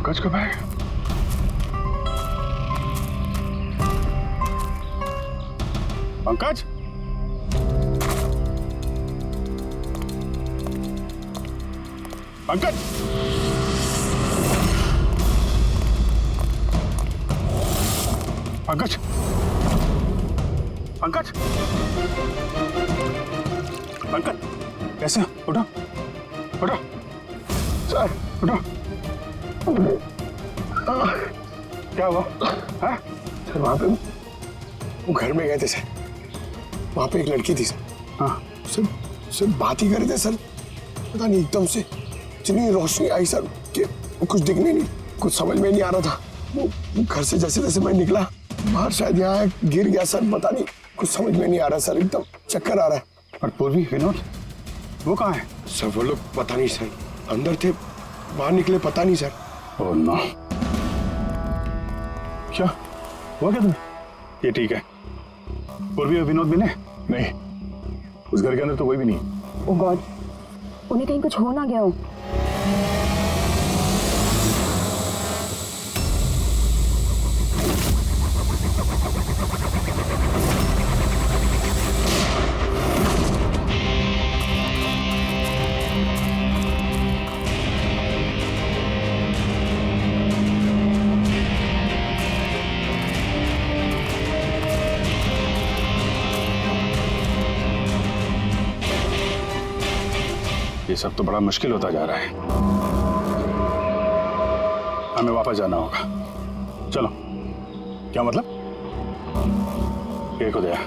पंकज कब आएगा? पंकज, पंकज, पंकज, पंकज, पंकज, कैसे हो? उठो, उठो, सर, उठो। क्या हुआ? हाँ? सर वहाँ पे वो घर में गए थे सर, वहाँ पे एक लड़की थी सर। हाँ सर बात ही कर रहे थे सर, पता नहीं एकदम से इतनी रोशनी आई सर कि कुछ दिखने नहीं, कुछ समझ में नहीं आ रहा था। वो घर से जैसे जैसे मैं निकला बाहर, शायद यहाँ गिर गया सर, पता नहीं, कुछ समझ में नहीं आ रहा सर, एकदम चक्कर आ रहा है। और पूर्वी, विनोद, वो कहाँ है? सर वो लोग पता नहीं सर, अंदर थे, बाहर निकले पता नहीं सर। ओह नो, क्या हुआ क्या तुम्हें? ये ठीक है। पूर्वी और विनोद मिले? नहीं, उस घर के अंदर तो कोई भी नहीं। ओह गॉड, उन्हें कहीं कुछ हो ना गया हो। ये सब तो बड़ा मुश्किल होता जा रहा है। हमें वापस जाना होगा। चलो। क्या मतलब? देखो दया,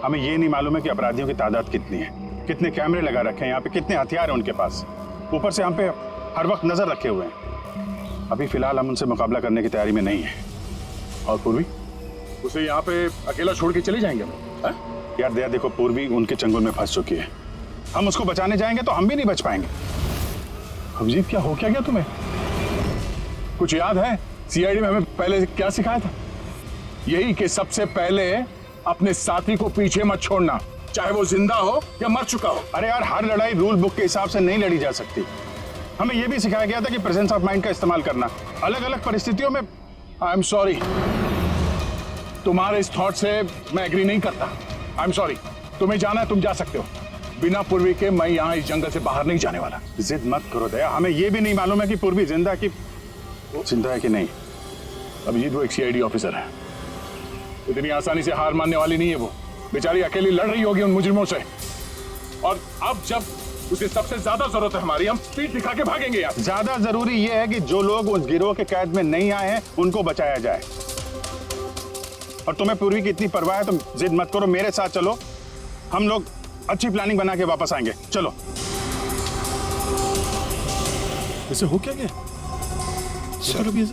हमें ये नहीं मालूम है कि अपराधियों की तादाद कितनी है, कितने कैमरे लगा रखे हैं यहाँ पे, कितने हथियार हैं उनके पास, ऊपर से हम पे हर वक्त नजर रखे हुए हैं। अभी फिलहाल हम उनसे मुकाबला करने की तैयारी में नहीं है। और पूर्वी, उसे यहाँ पे अकेला छोड़ के चले जाएंगे? यार दया देखो, पूर्वी उनके चंगुल में फंस चुकी है। हम उसको बचाने जाएंगे तो हम भी नहीं बच पाएंगे। अभिजीत, क्या हो क्या गया तुम्हें? कुछ याद है सीआईडी में हमें पहले क्या सिखाया था? यही कि सबसे पहले अपने साथी को पीछे मत छोड़ना, चाहे वो जिंदा हो या मर चुका हो। अरे यार, हर लड़ाई रूल बुक के हिसाब से नहीं लड़ी जा सकती। हमें यह भी सिखाया गया था कि प्रेजेंस ऑफ माइंड का इस्तेमाल करना, अलग अलग परिस्थितियों में। आई एम सॉरी, तुम्हारे इस थॉट से मैं एग्री नहीं करता। आई एम सॉरी, तुम्हें जाना है तुम जा सकते हो, बिना पूर्वी के मैं यहाँ इस जंगल से बाहर नहीं जाने वाला। जिद मत करो दया, हमें यह भी नहीं मालूम है कि पूर्वी जिंदा है कि नहीं। अभिजीत, वो एक सीआईडी ऑफिसर है, इतनी आसानी से हार मानने वाली नहीं है। वो बेचारी अकेली लड़ रही होगी उन मुजरिमों से, और अब जब उसे सबसे ज्यादा जरूरत है हमारी, हम स्पीड दिखा के भागेंगे यार। ज्यादा जरूरी यह है कि जो लोग उस गिरोह के कैद में नहीं आए हैं उनको बचाया जाए। और तुम्हें पूर्वी की इतनी परवाह है, तुम जिद मत करो, मेरे साथ चलो, हम लोग अच्छी प्लानिंग बना के वापस आएंगे। चलो। इसे हो क्या गया सर? अभी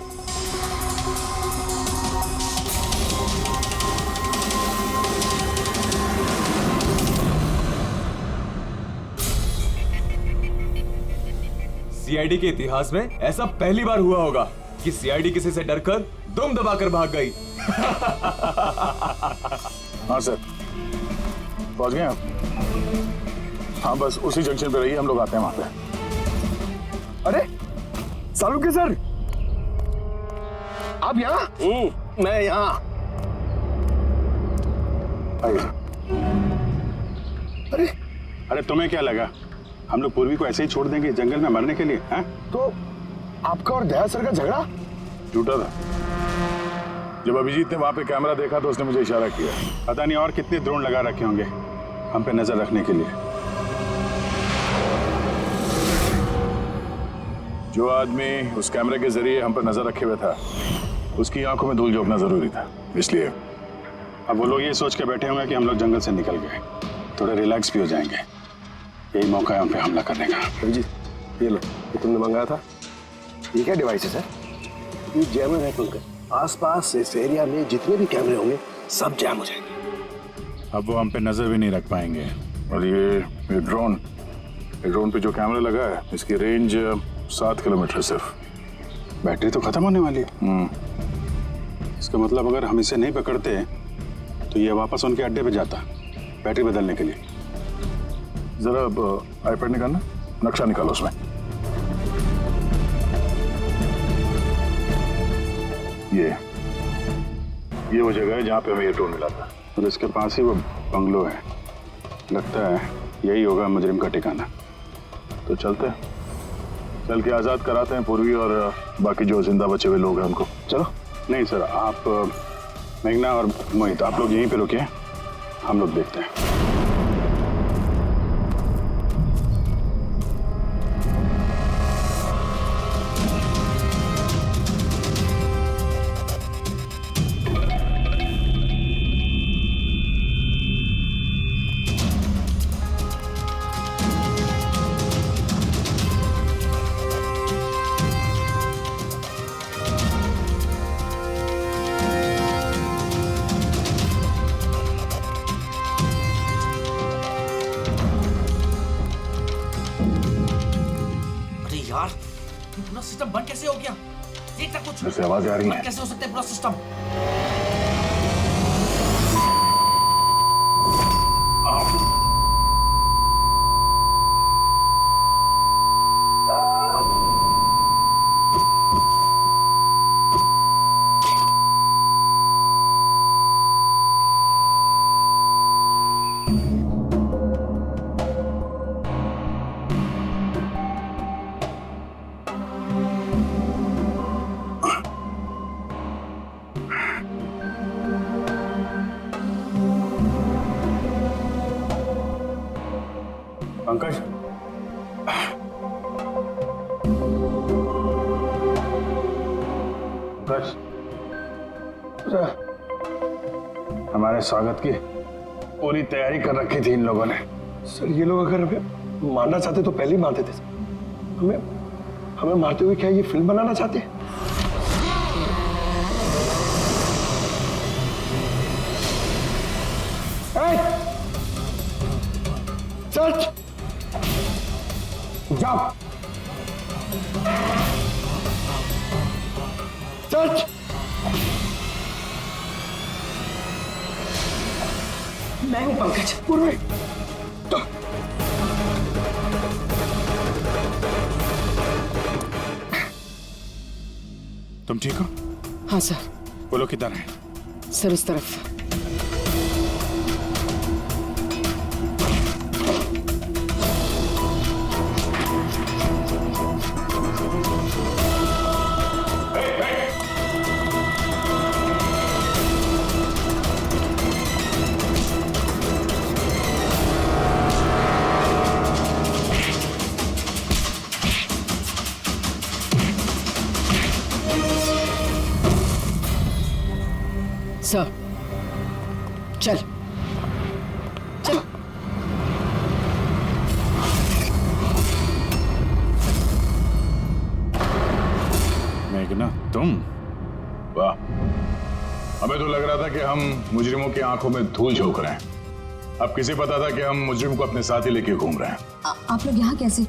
सीआईडी के इतिहास में ऐसा पहली बार हुआ होगा कि सीआईडी किसी से डरकर दम दबाकर भाग गई। हाँ सर, पहुंच गए आप? हाँ, बस उसी जंक्शन पे रहिए, हम लोग आते हैं वहां पे। अरे सालुके सर, आप यहाँ? मैं यहाँ। अरे अरे तुम्हें क्या लगा हम लोग पूर्वी को ऐसे ही छोड़ देंगे जंगल में मरने के लिए? हैं? तो आपका और दया सर का झगड़ा झूठा था। जब अभिजीत ने वहां पे कैमरा देखा तो उसने मुझे इशारा किया। पता नहीं और कितने ड्रोन लगा रखे होंगे हम पे नजर रखने के लिए। जो आदमी उस कैमरे के जरिए हम पर नजर रखे हुए था, उसकी आंखों में धूल झोंकना जरूरी था, इसलिए। अब वो लोग ये सोच के बैठे होंगे कि हम लोग जंगल से निकल गए, थोड़े रिलैक्स भी हो जाएंगे। यही मौका है हम पे हमला करने का। अभिजीत, ये लो, ये तुमने मंगाया था। ये क्या डिवाइस है सर? ये जैमर है पंकज, आसपास इस एरिया में जितने भी कैमरे होंगे सब जैम हो जाएंगे। अब वो हम पे नजर भी नहीं रख पाएंगे। और ये ड्रोन पे जो कैमरा लगा है, इसकी रेंज 7 किलोमीटर सिर्फ। बैटरी तो खत्म होने वाली है। इसका मतलब अगर हम इसे नहीं पकड़ते तो ये वापस उनके अड्डे पे जाता बैटरी बदलने के लिए। जरा आईपैड निकालना, नक्शा निकालो उसमें। ये वो जगह है जहाँ पे हमें ये टोल मिला था। और इसके पास ही वो बंगलो है, लगता है यही होगा मुजरिम का ठिकाना। तो चलते हैं, चल के आज़ाद कराते हैं पूर्वी और बाकी जो जिंदा बचे हुए लोग हैं उनको। चलो। नहीं सर, आप मेघना और मोहित आप लोग यहीं पे रुकिए, हम लोग देखते हैं। अरे यार, ये पूरा सिस्टम बंद कैसे हो गया? देख ना कुछ। जैसे आवाजें आ रही हैं। बंद कैसे हो सकता है पूरा सिस्टम? पंकज, पंकज, हमारे स्वागत की पूरी तैयारी कर रखी थी इन लोगों ने। सर ये लोग अगर हमें मारना चाहते तो पहले ही मार देते। हमें हमें मारते हुए क्या ये फिल्म बनाना चाहते हैं? सच जाओ, सच मैं हूं पंकज। पूर्वी तुम ठीक हो? हाँ सर। वो लोग किधर हैं? सर इस तरफ। सर चल चल। मेघना, तुम? वाह, हमें तो लग रहा था कि हम मुजरिमों की आंखों में धूल झोंक रहे हैं। अब किसे पता था कि हम मुजरिम को अपने साथ ही लेके घूम रहे हैं। आप लोग यहाँ कैसे?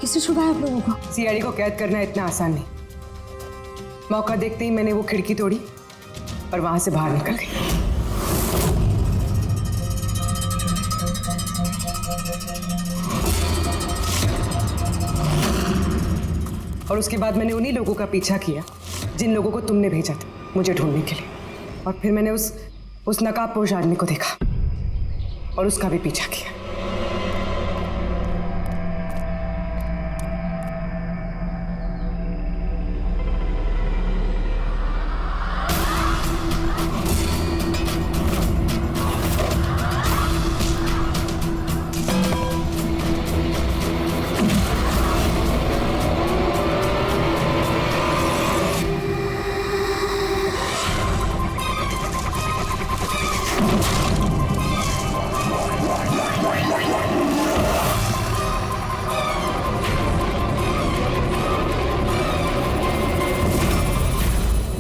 किसने छुड़ाया आप लोगों को? सीआईडी को कैद करना इतना आसान नहीं। मौका देखते ही मैंने वो खिड़की तोड़ी और वहां से बाहर निकल गई। और उसके बाद मैंने उन्हीं लोगों का पीछा किया जिन लोगों को तुमने भेजा था मुझे ढूंढने के लिए। और फिर मैंने उस नकाबपोश आदमी को देखा और उसका भी पीछा किया।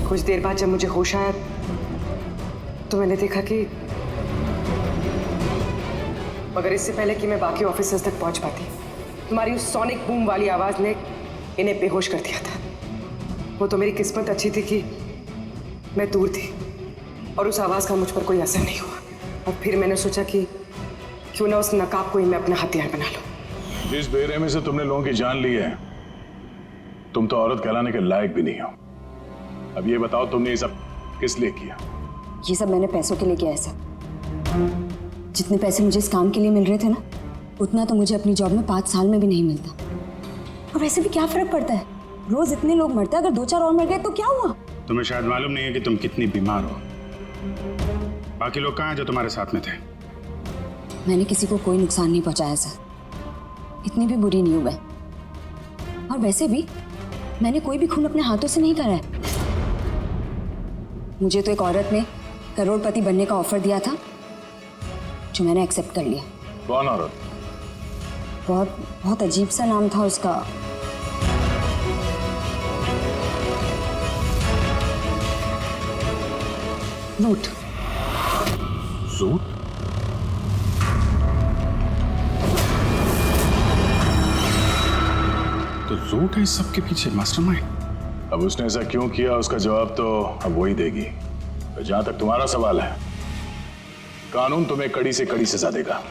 कुछ देर बाद जब मुझे होश आया तो मैंने देखा कि मगर इससे पहले कि मैं बाकी ऑफिसर्स तक पहुंच पाती, तुम्हारी उस सोनिक बूम वाली आवाज ने इन्हें बेहोश कर दिया था। वो तो मेरी किस्मत अच्छी थी कि मैं दूर थी और उस आवाज का मुझ पर कोई असर नहीं हुआ। और फिर मैंने सोचा कि क्यों ना उस नकाब को ही मैं अपना हथियार बना लूं। जिस बेरहमी से तुमने लोगों की जान ली है, तुम तो औरत कहलाने के लायक भी नहीं हो। अब ये बताओ तुमने ये सब किस लिए किया? ये सब मैंने पैसों के लिए किया है सर। जितने पैसे मुझे इस काम के लिए मिल रहे थे ना, उतना तो मुझे अपनी जॉब में 5 साल में भी नहीं मिलता। और वैसे भी क्या फर्क पड़ता है, रोज इतने लोग मरते हैं, अगर 2-4 और मर गए तो क्या हुआ? तुम्हें शायद मालूम नहीं है कि तुम कितनी बीमार हो। बाकी लोग कहाँ हैं जो तुम्हारे साथ में थे? मैंने किसी को कोई नुकसान नहीं पहुंचाया सर, इतनी भी बुरी नहीं हूं मैं। और वैसे भी मैंने कोई भी खून अपने हाथों से नहीं करा है। मुझे तो एक औरत ने करोड़पति बनने का ऑफर दिया था, जो मैंने एक्सेप्ट कर लिया। कौन औरत? बहुत बहुत अजीब सा नाम था उसका। रूट। रूट? तो रूट है इस सब के पीछे मास्टरमाइंड। अब उसने ऐसा क्यों किया उसका जवाब तो अब वही देगी। तो जहां तक तुम्हारा सवाल है, कानून तुम्हें कड़ी से कड़ी सजा देगा।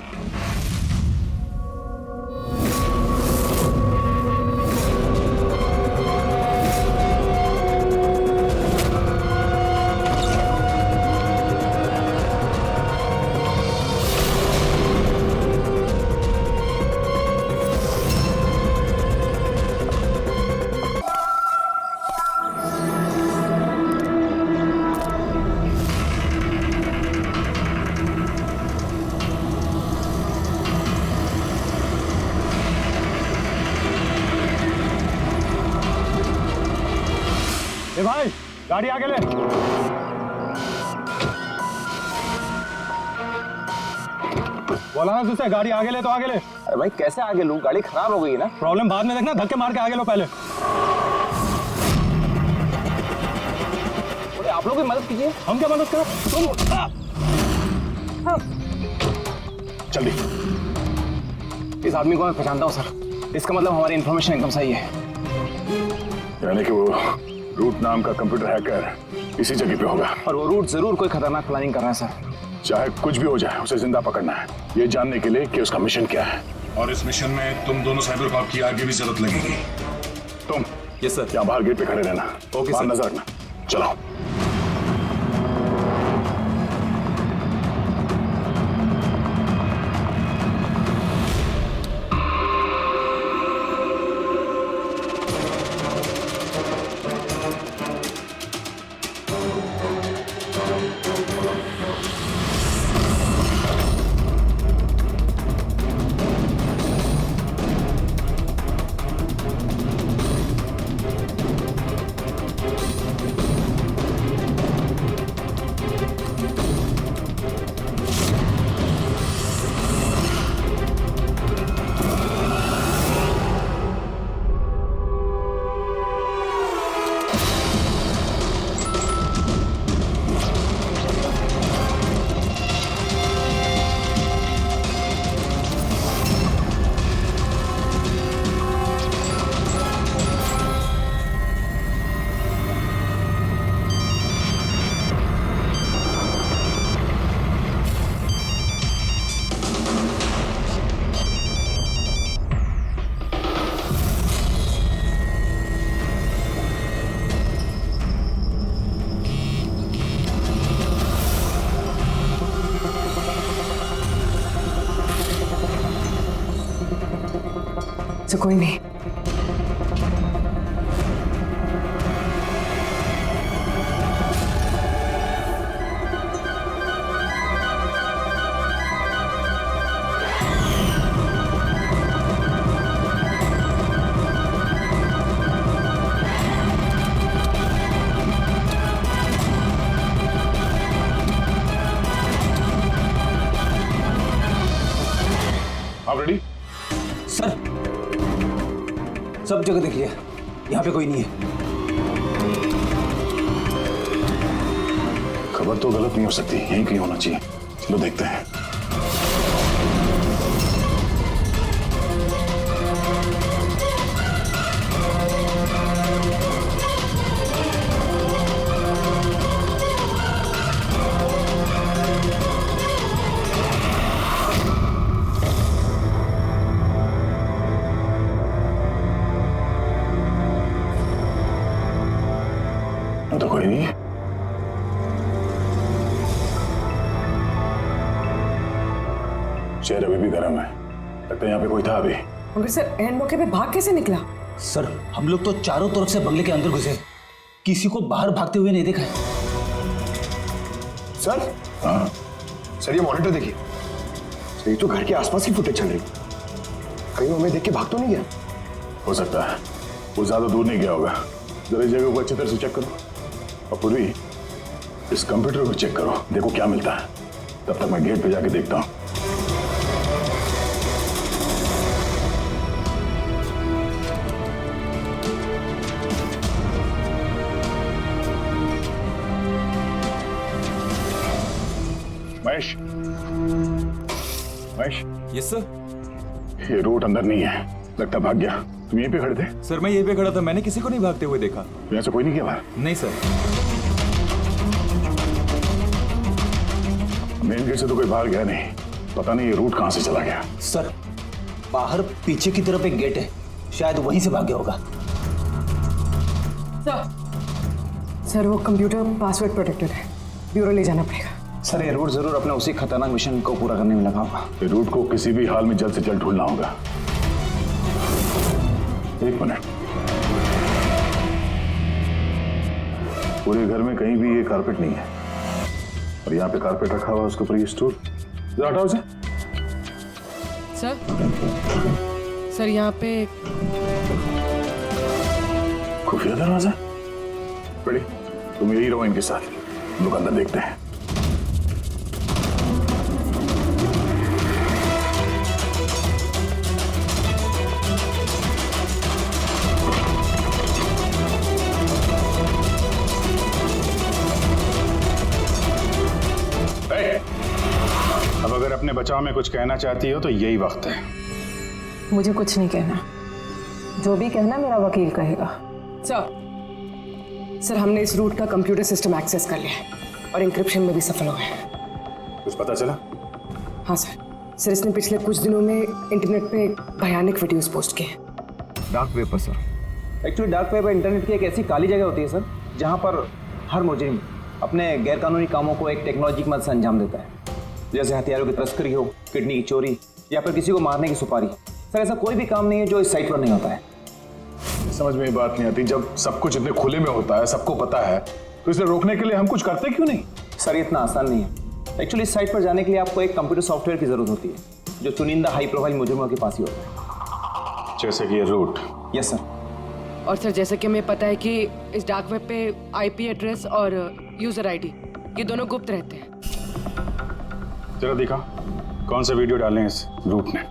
ए भाई, गाड़ी आगे ले। बोला ना तुझसे, गाड़ी आगे ले तो आगे ले। अरे भाई कैसे आगे लूं, गाड़ी खराब हो गई है ना। प्रॉब्लम बाद में देखना, धक्के मार के आगे लो पहले। अरे आप लोग भी मदद कीजिए। हम क्या मदद करें? तुम जल्दी। इस आदमी को मैं पहचानता हूँ सर, इसका मतलब हमारी इन्फॉर्मेशन एकदम सही है। यानी कि वो रूट नाम का कंप्यूटर हैकर इसी जगह पे होगा। और वो रूट जरूर कोई खतरनाक प्लानिंग कर रहा है सर। चाहे कुछ भी हो जाए, उसे जिंदा पकड़ना है, ये जानने के लिए कि उसका मिशन क्या है। और इस मिशन में तुम दोनों साइबर कॉप की आगे भी जरूरत लगेगी। तुम यस सर। यहाँ बाहर गेट पे खड़े रहना। ओके बाहर सर। नजर रखना। चलो। तो कोई नहीं। आप रेडी? सर सब जगह देख लिया, यहाँ पे कोई नहीं है। खबर तो गलत नहीं हो सकती, यहीं कहीं होना चाहिए। चलो देखते हैं। तो कोई नहीं है। शहर अभी भी गर्म है, लगता है यहाँ पे कोई था अभी। मगर सर एंड मौके पे भाग कैसे निकला? सर हम लोग तो चारों तरफ से बंगले के अंदर घुसे, किसी को बाहर भागते हुए नहीं देखा है। सर, हाँ सर ये मॉनिटर देखिए, ये तो घर के आसपास की फुटेज चल रही, कहीं वो हमें देख के भाग तो नहीं गया? हो सकता है, वो ज्यादा दूर नहीं गया होगा। जरा इस जगह को अच्छी तरह से चेक करो, और पूरी इस कंप्यूटर को चेक करो, देखो क्या मिलता है। तब तक मैं गेट पे जाके देखता हूँ। Mahesh, Mahesh, yes sir. ये रूट अंदर नहीं है, लगता भाग गया। तुम यहीं पे खड़े थे? सर मैं यहीं पे खड़ा था, मैंने किसी को नहीं भागते हुए देखा। यहाँ से कोई नहीं गया बाहर? नहीं सर। मेन गेट से तो कोई बाहर गया नहीं, पता नहीं ये रूट कहाँ से चला गया। सर बाहर पीछे की तरफ एक गेट है, शायद वहीं से भाग गया होगा। सर वो कंप्यूटर पासवर्ड प्रोटेक्टेड है, ब्यूरो ले जाना पड़ेगा। सर ये रूट जरूर अपने उसी खतरनाक मिशन को पूरा करने में लगा होगा। ये रूट को किसी भी हाल में जल्द से जल्द ढूंढना होगा। एक मिनट, पूरे घर में कहीं भी ये कारपेट नहीं है, और यहाँ पे कारपेट रखा हुआ है, उसके ऊपर ये स्टूल। जरा हटाओ इसे। सर यहाँ पे खुफिया दरवाजा। बड़ी, तुम यही रहो इनके साथ, हम लोग अंदर देखते हैं। अब अगर अपने बचाव में कुछ कहना चाहती हो तो यही वक्त है। मुझे कुछ नहीं कहना, जो भी कहना मेरा वकील कहेगा। सर हमने इस रूट का कंप्यूटर सिस्टम एक्सेस कर लिया है और इंक्रिप्शन में भी सफल हुए हैं। कुछ पता चला? हाँ सर इसने पिछले कुछ दिनों में इंटरनेट पे भयानक वीडियोस पोस्ट किए। डार्क वेब पर sir. Actually dark web internet की एक ऐसी काली जगह होती है सर, जहाँ पर हर मुजरिम अपने गैरकानूनी कामों को एक टेक्नोलॉजी की मदद से अंजाम देता है, जैसे हथियारों की तस्करी हो, किडनी की चोरी, या फिर किसी को मारने की सुपारी। सर ऐसा कोई भी काम नहीं है जो इस साइट पर नहीं होता है। समझ में ये बात नहीं आती, जब सब कुछ इतने खुले में होता है, सबको पता है, तो इसे रोकने के लिए हम कुछ करते क्यों नहीं? सर ये इतना आसान नहीं है। एक्चुअली इस साइट पर जाने के लिए आपको एक कंप्यूटर सॉफ्टवेयर की जरूरत होती है, जो चुनिंदा हाई प्रोफाइल मुजरिमों के पास ही होता है। जैसे कि ये रूट। Yes sir. और सर जैसे कि हमें पता है कि इस डार्क वेब पे IP एड्रेस और यूजर ID ये दोनों गुप्त रहते हैं। जरा दिखा, कौन सा वीडियो डाले हैं इस रूट ने?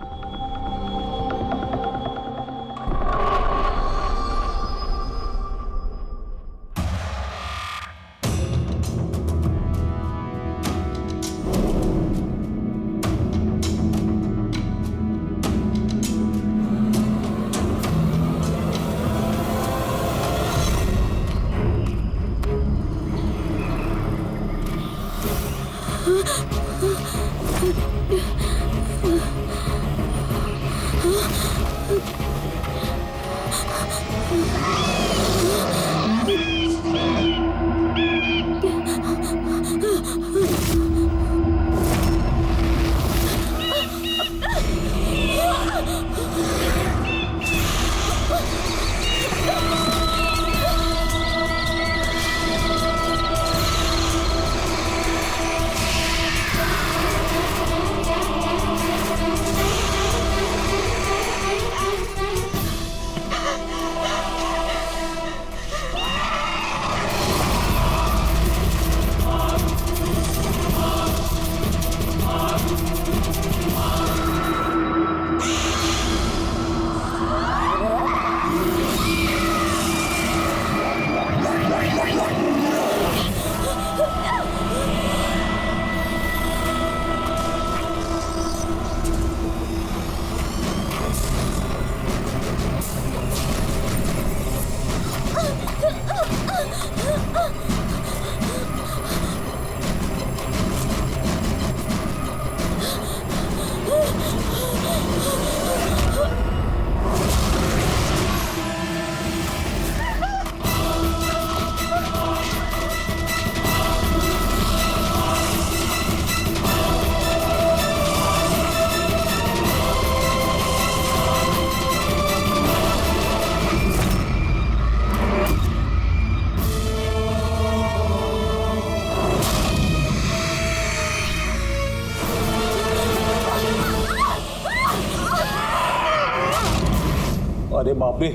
अरे बाप रे,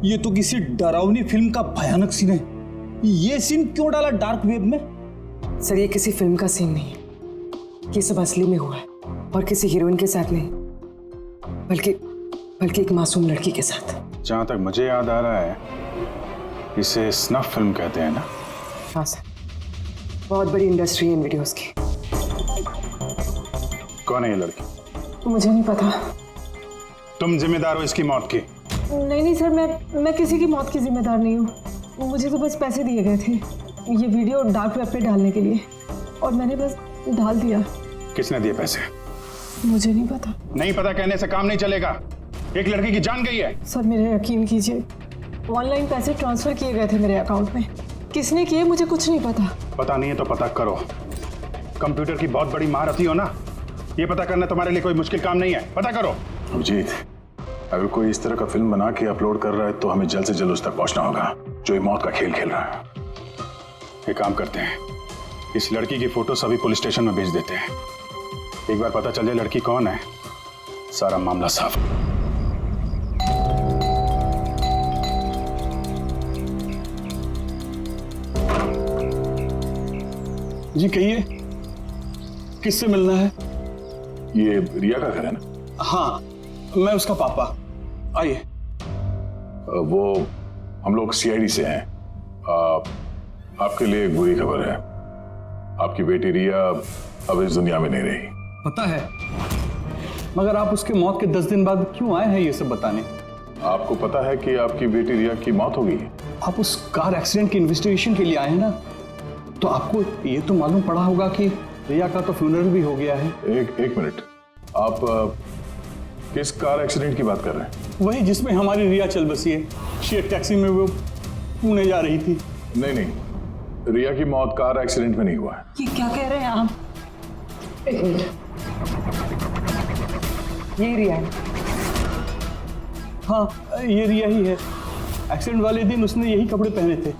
ये तो किसी डरावनी फिल्म का भयानक सीन है। ये सीन क्यों डाला डार्क वेब में? सर ये किसी फिल्म का सीन नहीं है, ये सब असली में हुआ है और किसी हीरोइन के साथ नहीं, बल्कि एक मासूम लड़की के साथ। जहां तक मुझे याद आ रहा है इसे स्नफ फिल्म कहते हैं ना? हाँ सर, बहुत बड़ी इंडस्ट्री है इन वीडियोस की। कौन है ये लड़की? मुझे नहीं पता। तुम जिम्मेदार हो इसकी मौत की? नहीं सर, मैं किसी की मौत की जिम्मेदार नहीं हूँ। मुझे तो बस पैसे दिए गए थे ये वीडियो डार्क वेब पे डालने के लिए, और मैंने बस डाल दिया। किसने दिए पैसे? मुझे नहीं पता। नहीं पता कहने से काम नहीं चलेगा। एक लड़की की जान गई है। सर मेरे यकीन कीजिए, ऑनलाइन पैसे ट्रांसफर किए गए थे मेरे अकाउंट में। किसने किए मुझे कुछ नहीं पता। पता नहीं है तो पता करो। कंप्यूटर की बहुत बड़ी महारथी हो ना, ये पता करना तुम्हारे लिए कोई मुश्किल काम नहीं है। पता करो। अभिजीत, अगर कोई इस तरह का फिल्म बना के अपलोड कर रहा है तो हमें जल्द से जल्द उस तक पहुंचना होगा जो ये मौत का खेल खेल रहा है। एक काम करते हैं, इस लड़की की फोटो सभी पुलिस स्टेशन में भेज देते हैं। एक बार पता चल जाए लड़की कौन है, सारा मामला साफ। जी कहिए, किससे मिलना है? ये रिया का घर है ना? हाँ, मैं उसका पापा। आइए। वो हम लोग सीआईडी से हैं। आपके लिए एक बुरी खबर है। आपकी बेटी रिया अब इस दुनिया में नहीं रही। पता है, मगर आप उसके मौत के 10 दिन बाद क्यों आए हैं ये सब बताने? आपको पता है कि आपकी बेटी रिया की मौत हो गई है? आप उस कार एक्सीडेंट की इन्वेस्टिगेशन के लिए आए हैं ना, तो आपको ये तो मालूम पड़ा होगा कि रिया का तो फ्यूनरल भी हो गया है। एक मिनट, आप किस कार एक्सीडेंट की बात कर रहे हैं? वही जिसमें हमारी रिया चल बसी है। शेयर टैक्सी में वो पुणे जा रही थी। नहीं, रिया की मौत कार एक्सीडेंट में नहीं हुआ है। ये क्या कह रहे हैं आप? एक मिनट, ये रिया है। हाँ, ये रिया ही है। एक्सीडेंट वाले दिन उसने यही कपड़े पहने थे।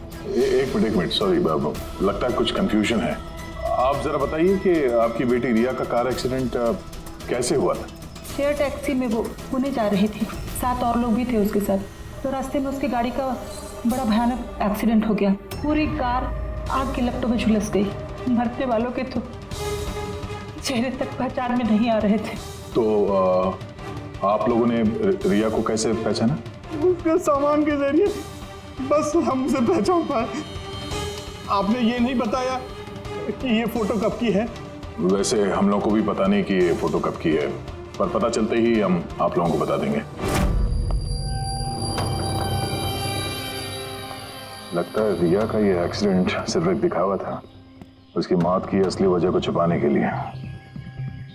एक मिनट, सॉरी बाबू, लगता है कुछ कंफ्यूजन है। आप जरा बताइए कि आपकी बेटी रिया का कार एक्सीडेंट कैसे हुआ था? शेयर टैक्सी में वो पुणे जा रही थी, 7 और लोग भी थे उसके साथ। तो रास्ते में उसकी गाड़ी का बड़ा भयानक एक्सीडेंट हो गया। पूरी कार आग की लपटों में झुलस गई। मरने वालों के तो चेहरे तक पहचान में नहीं आ रहे थे। तो आप लोगों ने रिया को कैसे पहचाना? उसके सामान के जरिए बस हम उसे पहचान पाए। आपने ये नहीं बताया कि ये फोटो कब की है? वैसे हम लोगों को भी पता नहीं कि ये फोटो कब की है, पर पता चलते ही हम आप लोगों को बता देंगे। लगता है रिया का ये एक्सीडेंट सिर्फ एक दिखावा था, उसकी मौत की असली वजह को छुपाने के लिए।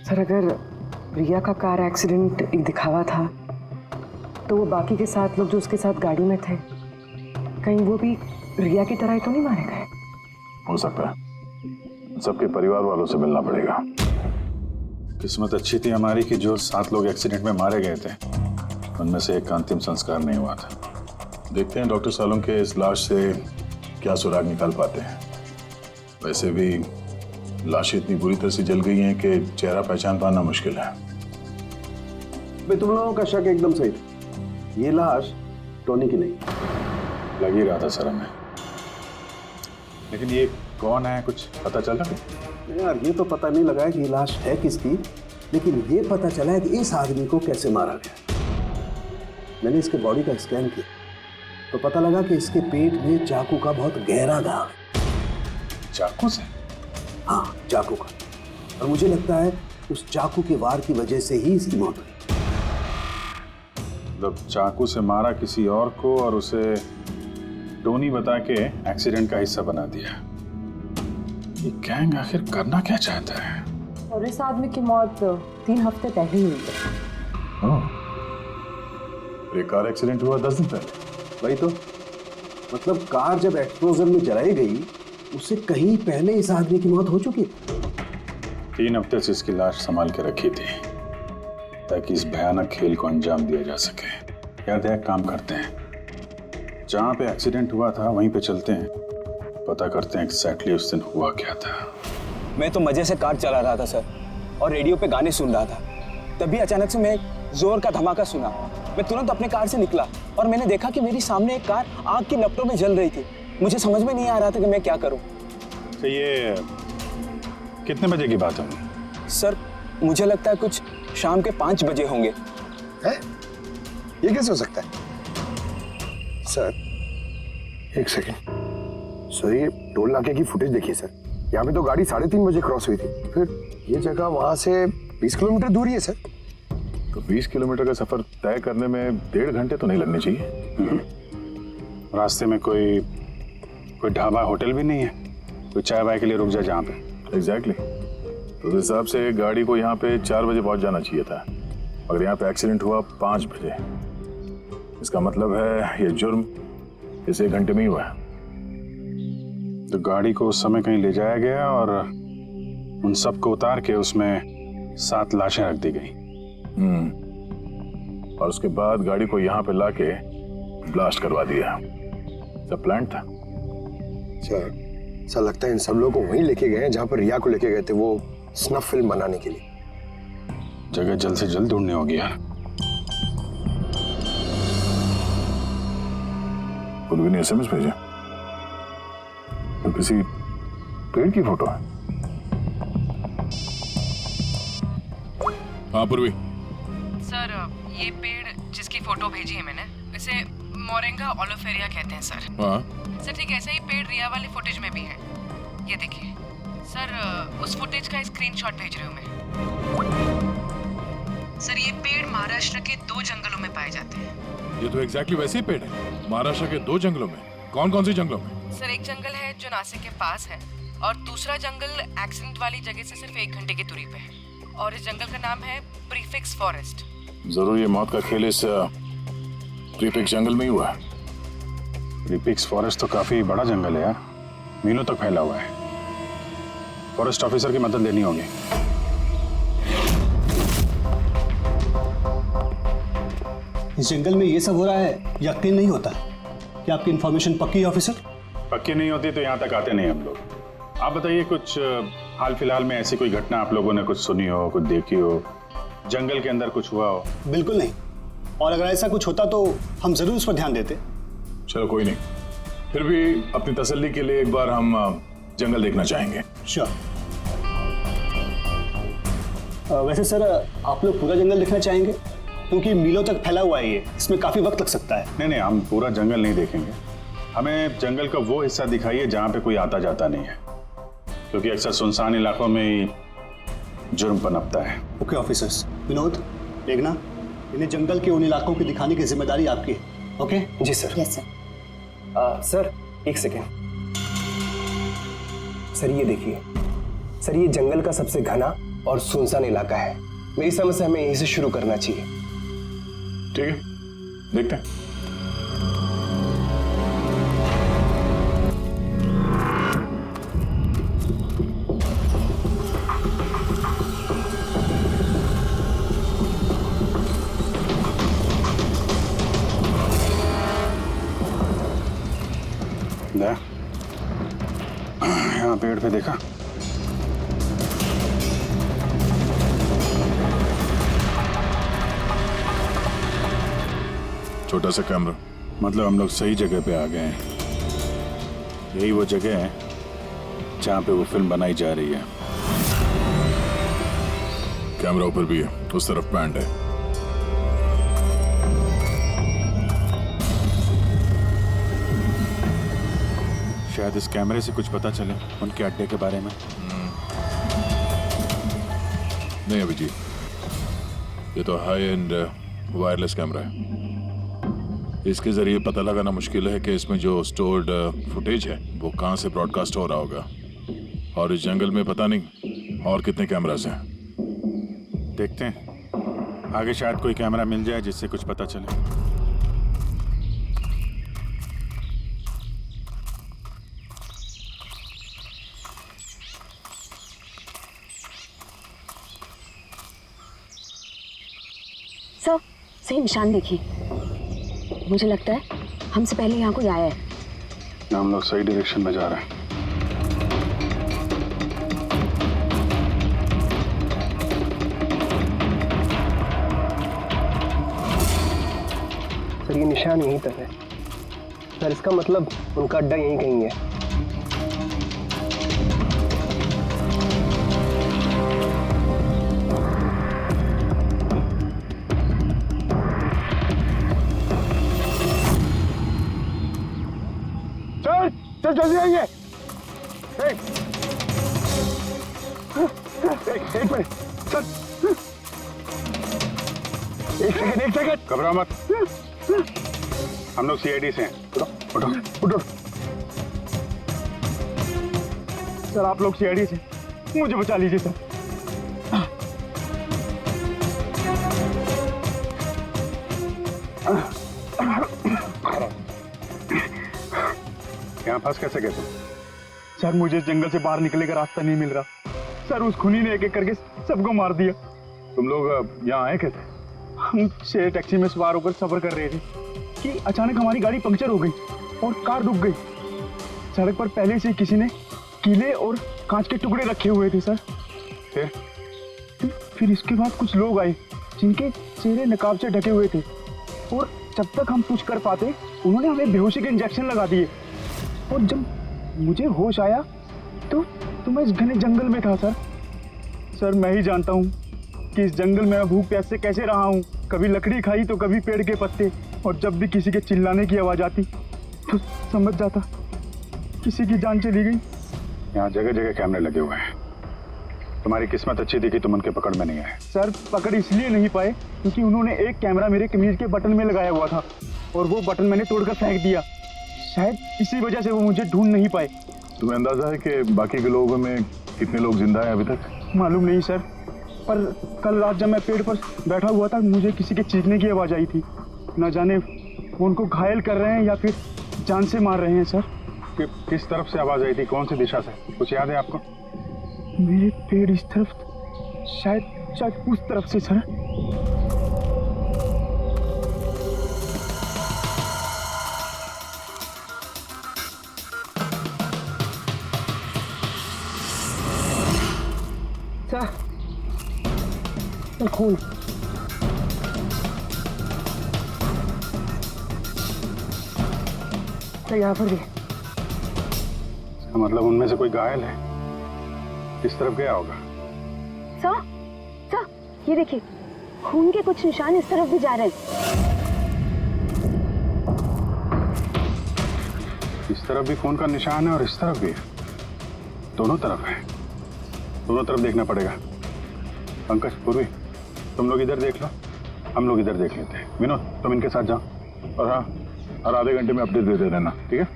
सर अगर रिया का कार एक्सीडेंट एक दिखावा था तो वो बाकी के 7 लोग जो उसके साथ गाड़ी में थे, कहीं वो भी रिया की तरह ही तो नहीं मारे गए? हो सकता है। सबके परिवार वालों से मिलना पड़ेगा। किस्मत अच्छी थी हमारी कि जो 7 लोग एक्सीडेंट में मारे गए थे उनमें से एक का अंतिम संस्कार नहीं हुआ था। देखते हैं डॉक्टर सालुंके इस लाश से क्या सुराग निकाल पाते हैं। वैसे भी लाशें इतनी बुरी तरह से जल गई हैं कि चेहरा पहचान पाना मुश्किल है। तुम लोगों का शक एकदम सही था। ये लाश टोनी की नहीं। लग ही रहा था सर हमें, लेकिन ये कौन है कुछ पता चला? यार ये तो पता नहीं लगा है कि ये लाश है किसकी, लेकिन ये पता चला है कि इस आदमी को कैसे मारा गया। मैंने इसके बॉडी का स्कैन किया तो पता लगा कि इसके पेट में चाकू का बहुत गहरा घाव है। चाकू से? हाँ, चाकू का। और मुझे लगता है उस चाकू के वार की वजह से ही इसकी मौत हुई। मतलब चाकू से मारा किसी और को और उसे टोनी बता के एक्सीडेंट का हिस्सा बना दिया। ये गैंग आखिर करना क्या चाहता है? और इस आदमी की मौत 3 हफ्ते पहले ही हुई है। ये कार एक्सीडेंट हुआ 10 दिन पहले। वही तो, मतलब कार जब एक्सप्लोजन में जलाई गई उससे कहीं पहले इस आदमी की मौत हो चुकी। 3 हफ्ते से इसकी लाश संभाल के रखी थी ताकि इस भयानक खेल को अंजाम दिया जा सके। यार एक काम करते हैं, जहाँ पे एक्सीडेंट हुआ था वहीं पे चलते हैं, पता करते हैं एग्जैक्टली उस दिन हुआ क्या था। मैं तो मजे से कार चला रहा था सर, और रेडियो पे गाने सुन रहा था। तभी अचानक से मैं जोर का धमाका सुना मैं तुरंत अपने कार से निकला और मैंने देखा कि मेरी सामने एक कार आग की लपटों में जल रही थी। मुझे समझ में नहीं आ रहा था कि मैं क्या करूं। तो ये कितने बजे की बात है? सर मुझे लगता है कुछ शाम के 5 बजे होंगे। है? ये कैसे हो सकता है? सर एक सेकेंड सर, ये टोल नाके की फुटेज देखिए सर। यहाँ पे तो गाड़ी 3:30 बजे क्रॉस हुई थी, फिर ये जगह वहां से 20 किलोमीटर दूर ही है सर। तो 20 किलोमीटर का सफर तय करने में 1.5 घंटे तो नहीं लगने चाहिए। रास्ते में कोई ढाबा होटल भी नहीं है, कोई चाय वाय के लिए रुक जाए जहाँ पे। एग्जैक्टली तो उस हिसाब से गाड़ी को यहाँ पे 4 बजे पहुँच जाना चाहिए था, अगर यहाँ पे एक्सीडेंट हुआ 5 बजे। इसका मतलब है ये जुर्म इस 1 घंटे में ही हुआ है। तो गाड़ी को उस समय कहीं ले जाया गया और उन सबको उतार के उसमें 7 लाशें रख दी गई। और उसके बाद गाड़ी को यहाँ पे लाके ब्लास्ट करवा दिया। सब प्लान था। सर ऐसा लगता है इन सब लोगों को वहीं लेके गए हैं जहां पर रिया को लेके गए थे, वो स्नफ फिल्म बनाने के लिए। जगह जल्द से जल्द ढूंढनी होगी यार। पुलवी ने SMS भेजा तो किसी पेड़ की फोटो है। हाँ पूर्वी। सर ये पेड़ जिसकी फोटो भेजी है मैंने, इसे मोरिंगा ओलिफेरिया कहते हैं सर। हाँ सर ठीक ऐसा ही पेड़ रिया वाले फुटेज में भी है। ये देखिए सर, उस फुटेज का स्क्रीनशॉट भेज रही हूँ मैं। सर ये पेड़ महाराष्ट्र के 2 जंगलों में पाए जाते हैं। ये तो एग्जैक्टली वैसे ही पेड़ है, महाराष्ट्र के 2 जंगलों में। कौन कौन से जंगलों में? सर एक जंगल है जो नासिक के पास है और दूसरा जंगल एक्सीडेंट वाली जगह से सिर्फ 1 घंटे की दूरी पे है और इस जंगल का नाम है प्रीफिक्स फॉरेस्ट। जरूर ये मौत का खेल इस प्रीफिक्स जंगल में ही हुआ है। प्रीफिक्स फॉरेस्ट तो काफी बड़ा जंगल है यार, मीलों तक फैला हुआ है। फॉरेस्ट ऑफिसर की मदद लेनी होगी। इस जंगल में ये सब हो रहा है, यकीन नहीं होता। क्या आपकी इंफॉर्मेशन पक्की है ऑफिसर? पक्की नहीं होती तो यहाँ तक आते नहीं हम लोग। आप बताइए कुछ हाल फिलहाल में ऐसी कोई घटना आप लोगों ने कुछ सुनी हो, कुछ देखी हो, जंगल के अंदर कुछ हुआ हो? बिल्कुल नहीं, और अगर ऐसा कुछ होता तो हम जरूर उस पर ध्यान देते। चलो कोई नहीं, फिर भी अपनी तसल्ली के लिए एक बार हम जंगल देखना चाहेंगे। श्योर। वैसे सर आप लोग पूरा जंगल देखना चाहेंगे? क्योंकि मीलों तक फैला हुआ है ये, इसमें काफी वक्त लग सकता है। नहीं, हम पूरा जंगल नहीं देखेंगे। हमें जंगल का वो हिस्सा दिखाइए जहाँ पे कोई आता जाता नहीं है, क्योंकि अक्सर सुनसान इलाकों में ही जुर्म पनपता है। Okay officers. विनोद, मेघना, इन्हें जंगल के उन इलाकों की दिखाने की जिम्मेदारी आपकी है। ओके? जी सर। Yes sir. सर एक सेकेंड। सर ये देखिए, सर ये जंगल का सबसे घना और सुनसान इलाका है। मेरी समझ से हमें यहीं से शुरू करना चाहिए। ठीक है, देखते हैं। यहाँ पेड़ पे देखा? छोटा सा कैमरा। मतलब हम लोग सही जगह पे आ गए हैं। यही वो जगह है जहाँ पे वो फिल्म बनाई जा रही है। कैमरा ऊपर भी है, उस तरफ पैंट है। शायद इस कैमरे से कुछ पता चले उनके अड्डे के बारे में। नहीं अभिजीत, ये तो हाई एंड वायरलेस कैमरा है। इसके जरिए पता लगाना मुश्किल है कि इसमें जो स्टोर्ड फुटेज है वो कहाँ से ब्रॉडकास्ट हो रहा होगा, और इस जंगल में पता नहीं और कितने कैमरास हैं। देखते हैं, आगे शायद कोई कैमरा मिल जाए जिससे कुछ पता चले। सर सही निशान देखिए, मुझे लगता है हमसे पहले यहाँ कोई आया है। हम लोग सही डायरेक्शन में जा रहे हैं। सर ये निशान यहीं तक है सर, इसका मतलब उनका अड्डा यहीं कहीं है। चल जल्दी आइए। एक मिनट सर, एक सेकंड। घबराओ मत, हम लोग सीआईडी से हैं। उठो उठो। सर आप लोग सीआईडी से, मुझे बचा लीजिए सर। यहाँ फंस कैसे गए तुम? सर मुझे इस जंगल से बाहर निकलने का रास्ता नहीं मिल रहा सर, उस खूनी ने एक एक करके सबको मार दिया। तुम लोग यहाँ आए कैसे? हम से टैक्सी में सवार होकर सफर कर रहे थे कि अचानक हमारी गाड़ी पंक्चर हो गई और कार रुक गई। सड़क पर पहले से किसी ने कीले और कांच के टुकड़े रखे हुए थे सर। फिर इसके बाद कुछ लोग आए जिनके चेहरे नकाब से ढके हुए थे और जब तक हम कुछ कर पाते उन्होंने हमें बेहोशी के इंजेक्शन लगा दिए। और जब मुझे होश आया तो मैं इस घने जंगल में था सर मैं ही जानता हूँ कि इस जंगल में मैं भूख प्यास से कैसे रहा हूँ। कभी लकड़ी खाई तो कभी पेड़ के पत्ते, और जब भी किसी के चिल्लाने की आवाज़ आती तो समझ जाता किसी की जान चली गई। यहाँ जगह जगह कैमरे लगे हुए हैं। तुम्हारी किस्मत अच्छी थी कि तुम उनके पकड़ में नहीं आए। सर पकड़ इसलिए नहीं पाए क्योंकि उन्होंने एक कैमरा मेरे कमीज के बटन में लगाया हुआ था और वो बटन मैंने तोड़कर फेंक दिया। शायद इसी वजह से वो मुझे ढूंढ नहीं पाए। तुम्हें अंदाजा है कि बाकी के लोगों में कितने लोग जिंदा हैं अभी तक? मालूम नहीं सर, पर कल रात जब मैं पेड़ पर बैठा हुआ था मुझे किसी के चीखने की आवाज़ आई थी। न जाने वो उनको घायल कर रहे हैं या फिर जान से मार रहे हैं सर। किस तरफ से आवाज़ आई थी, कौन सी दिशा से, कुछ याद है आपको? मेरे पेड़ इस तरफ, शायद उस तरफ से सर। खून यहाँ पर भी। इसका मतलब उनमें से कोई घायल है, किस तरफ गया होगा? सर ये देखिए, खून के कुछ निशान इस तरफ भी जा रहे हैं। इस तरफ भी खून का निशान है और इस तरफ भी है, दोनों तरफ है। दोनों तरफ देखना पड़ेगा। पंकज, पूर्वी, तुम लोग इधर देख लो, हम लोग इधर देख लेते हैं। विनोद, तुम इनके साथ जाओ और हाँ, हर आधे घंटे में अपडेट देते रहना, ठीक है?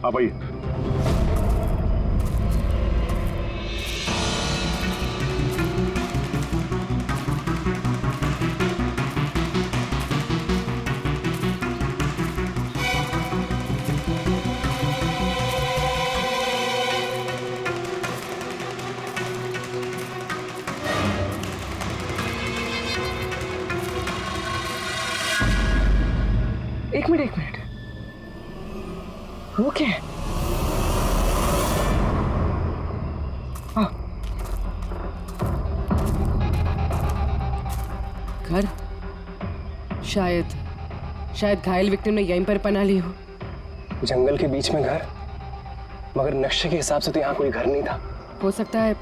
आप आइए। एक मिनट, वो क्या है? घर, शायद घायल विक्टिम ने यहीं पर पनाह ली हो। जंगल के बीच में घर, मगर नक्शे के हिसाब से तो यहाँ कोई घर नहीं था। हो सकता है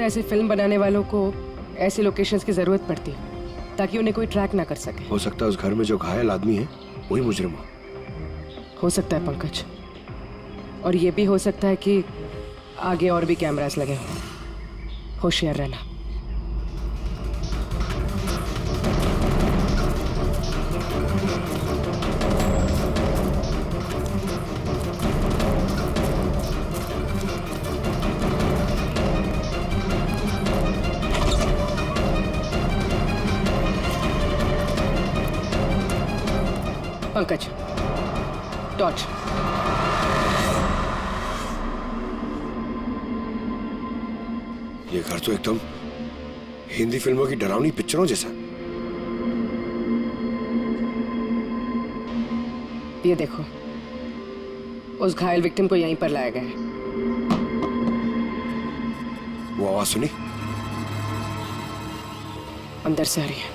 ऐसे फिल्म बनाने वालों को ऐसे लोकेशंस की जरूरत पड़ती है ताकि उन्हें कोई ट्रैक ना कर सके। हो सकता है उस घर में जो घायल आदमी है वही मुजरिम हो सकता है पंकज, और ये भी हो सकता है कि आगे और भी कैमरास लगे हों। होशियार रहना। पंकज, टॉर्च। ये घर तो एकदम हिंदी फिल्मों की डरावनी पिक्चरों जैसा। ये देखो, उस घायल विक्टिम को यहीं पर लाया गया है। वो आवाज सुनी? अंदर से आ रही है।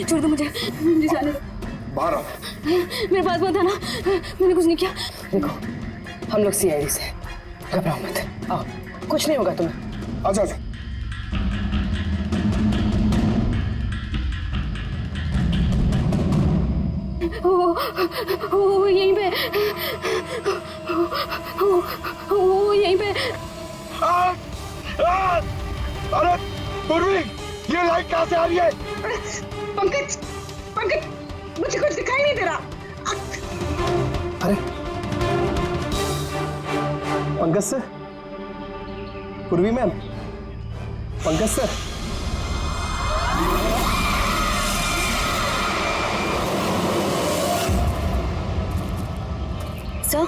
छोड़ दो मुझे जाने दो। बाहर आओ। मेरे पास मत आना, मैंने कुछ नहीं किया। देखो हम लोग सीआईडी से हैं। घबराओ मत, आओ, कुछ नहीं होगा तुम्हें। आजा आजा। वो यहीं पे, वो यहीं पे। अरे पूर्वी, ये लाइट कहाँ से आ रही है? पंकज, पंकज, मुझे कुछ दिखाई नहीं दे रहा। अरे पंकज सर, पूर्वी मैम, पंकज सर। सर,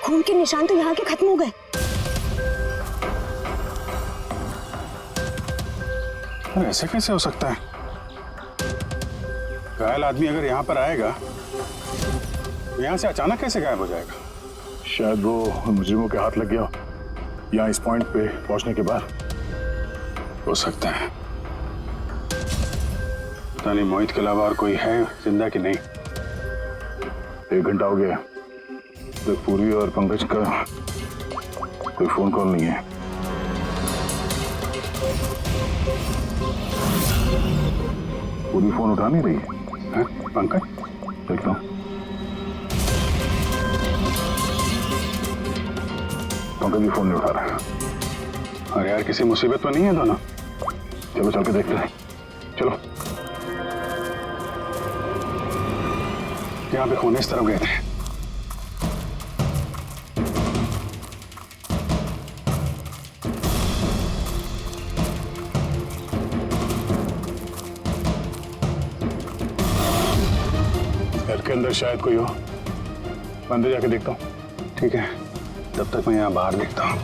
खून के निशान तो यहाँ के खत्म हो गए। ऐसे कैसे हो सकता है? घायल आदमी अगर यहाँ पर आएगा तो यहाँ से अचानक कैसे गायब हो जाएगा? शायद वो मुजरिमों के हाथ लग गया यहाँ इस पॉइंट पे पहुंचने के बाद। हो सकता है। पता नहीं मोहित के अलावा और कोई है जिंदा कि नहीं। 1 घंटा हो गया, तो पूर्वी और पंकज का कोई फोन कॉल नहीं है। पूरी फोन उठा नहीं रही है। पंकज, देखता हूँ। पंकज भी फोन नहीं उठा रहा है। अरे यार, किसी मुसीबत में नहीं है दोनों? चलो चल के देखते हैं, चलो। यहाँ पे खून इस तरफ गए थे। घर के अंदर शायद कोई हो, अंदर जाके देखता हूँ। ठीक है, तब तक मैं यहाँ बाहर देखता हूँ।